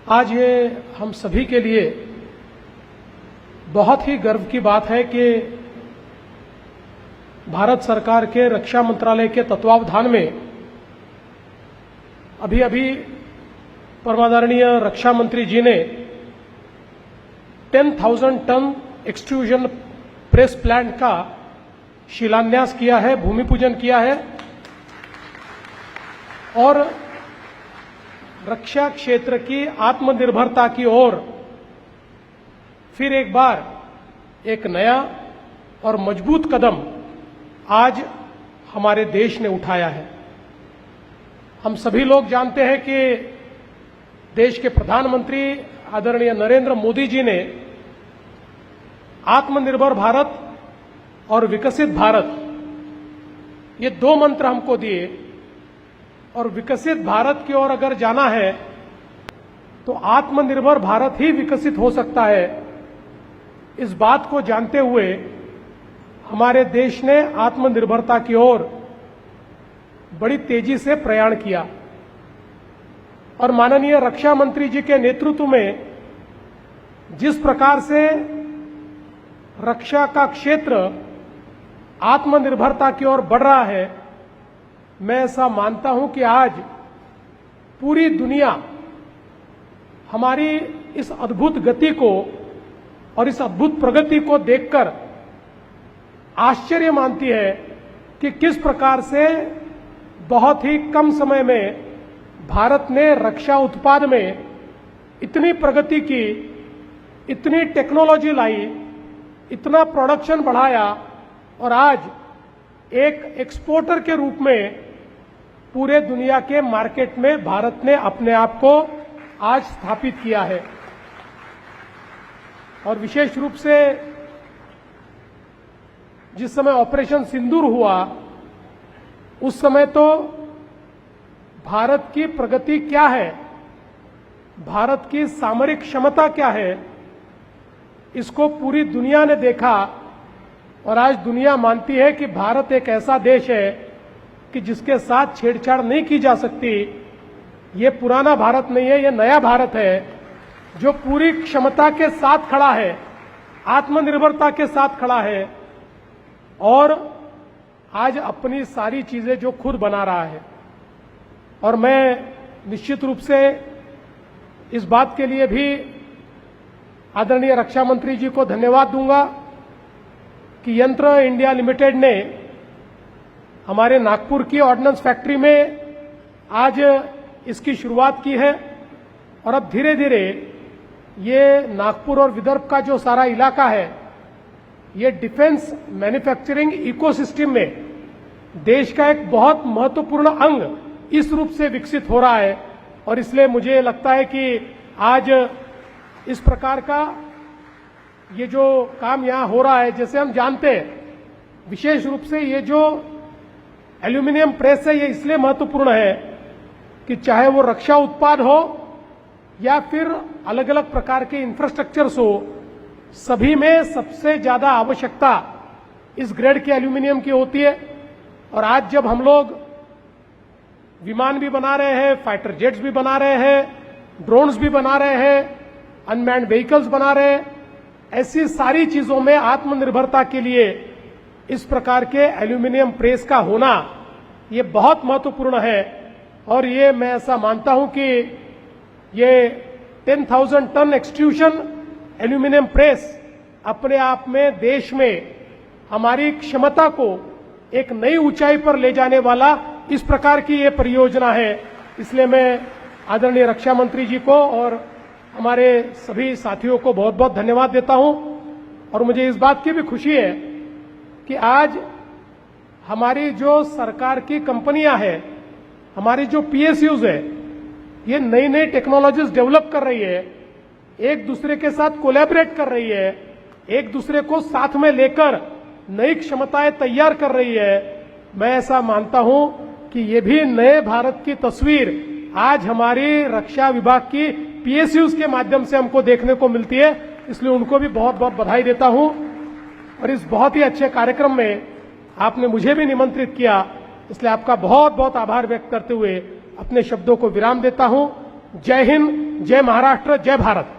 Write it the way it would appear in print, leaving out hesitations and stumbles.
आज ये हम सभी के लिए बहुत ही गर्व की बात है कि भारत सरकार के रक्षा मंत्रालय के तत्वावधान में अभी अभी परमादरणीय रक्षा मंत्री जी ने 10,000 टन एक्सट्रूजन प्रेस प्लांट का शिलान्यास किया है, भूमि पूजन किया है और रक्षा क्षेत्र की आत्मनिर्भरता की ओर फिर एक बार एक नया और मजबूत कदम आज हमारे देश ने उठाया है। हम सभी लोग जानते हैं कि देश के प्रधानमंत्री आदरणीय नरेंद्र मोदी जी ने आत्मनिर्भर भारत और विकसित भारत ये दो मंत्र हमको दिए और विकसित भारत की ओर अगर जाना है तो आत्मनिर्भर भारत ही विकसित हो सकता है। इस बात को जानते हुए हमारे देश ने आत्मनिर्भरता की ओर बड़ी तेजी से प्रयाण किया और माननीय रक्षा मंत्री जी के नेतृत्व में जिस प्रकार से रक्षा का क्षेत्र आत्मनिर्भरता की ओर बढ़ रहा है, मैं ऐसा मानता हूं कि आज पूरी दुनिया हमारी इस अद्भुत गति को और इस अद्भुत प्रगति को देखकर आश्चर्य मानती है कि किस प्रकार से बहुत ही कम समय में भारत ने रक्षा उत्पाद में इतनी प्रगति की, इतनी टेक्नोलॉजी लाई, इतना प्रोडक्शन बढ़ाया और आज एक एक्सपोर्टर के रूप में पूरे दुनिया के मार्केट में भारत ने अपने आप को आज स्थापित किया है। और विशेष रूप से जिस समय ऑपरेशन सिंदूर हुआ उस समय तो भारत की प्रगति क्या है, भारत की सामरिक क्षमता क्या है, इसको पूरी दुनिया ने देखा और आज दुनिया मानती है कि भारत एक ऐसा देश है कि जिसके साथ छेड़छाड़ नहीं की जा सकती। ये पुराना भारत नहीं है, ये नया भारत है जो पूरी क्षमता के साथ खड़ा है, आत्मनिर्भरता के साथ खड़ा है और आज अपनी सारी चीजें जो खुद बना रहा है। और मैं निश्चित रूप से इस बात के लिए भी आदरणीय रक्षा मंत्री जी को धन्यवाद दूंगा कि यंत्र इंडिया लिमिटेड ने हमारे नागपुर की ऑर्डिनेंस फैक्ट्री में आज इसकी शुरुआत की है और अब धीरे धीरे ये नागपुर और विदर्भ का जो सारा इलाका है ये डिफेंस मैन्युफैक्चरिंग इकोसिस्टम में देश का एक बहुत महत्वपूर्ण अंग इस रूप से विकसित हो रहा है। और इसलिए मुझे लगता है कि आज इस प्रकार का ये जो काम यहां हो रहा है, जैसे हम जानते हैं विशेष रूप से ये जो एल्यूमिनियम प्रेस है ये इसलिए महत्वपूर्ण है कि चाहे वो रक्षा उत्पाद हो या फिर अलग अलग प्रकार के इंफ्रास्ट्रक्चर्स हो, सभी में सबसे ज्यादा आवश्यकता इस ग्रेड के एल्यूमिनियम की होती है। और आज जब हम लोग विमान भी बना रहे हैं, फाइटर जेट्स भी बना रहे हैं, ड्रोन्स भी बना रहे हैं, अनमैन्ड व्हीकल्स बना रहे हैं, ऐसी सारी चीजों में आत्मनिर्भरता के लिए इस प्रकार के एल्यूमिनियम प्रेस का होना ये बहुत महत्वपूर्ण है। और ये मैं ऐसा मानता हूं कि ये 10,000 टन एक्सट्रूजन एल्यूमिनियम प्रेस अपने आप में देश में हमारी क्षमता को एक नई ऊंचाई पर ले जाने वाला इस प्रकार की ये परियोजना है। इसलिए मैं आदरणीय रक्षा मंत्री जी को और हमारे सभी साथियों को बहुत बहुत धन्यवाद देता हूं। और मुझे इस बात की भी खुशी है कि आज हमारी जो सरकार की कंपनियां हैं, हमारी जो पीएसयूज है, ये नई नई टेक्नोलॉजीज डेवलप कर रही है, एक दूसरे के साथ कोलैबोरेट कर रही है, एक दूसरे को साथ में लेकर नई क्षमताएं तैयार कर रही है। मैं ऐसा मानता हूं कि ये भी नए भारत की तस्वीर आज हमारी रक्षा विभाग की पीएसयूज के माध्यम से हमको देखने को मिलती है। इसलिए उनको भी बहुत बहुत बधाई देता हूं। और इस बहुत ही अच्छे कार्यक्रम में आपने मुझे भी निमंत्रित किया, इसलिए आपका बहुत बहुत आभार व्यक्त करते हुए अपने शब्दों को विराम देता हूं। जय हिंद, जय महाराष्ट्र, जय भारत।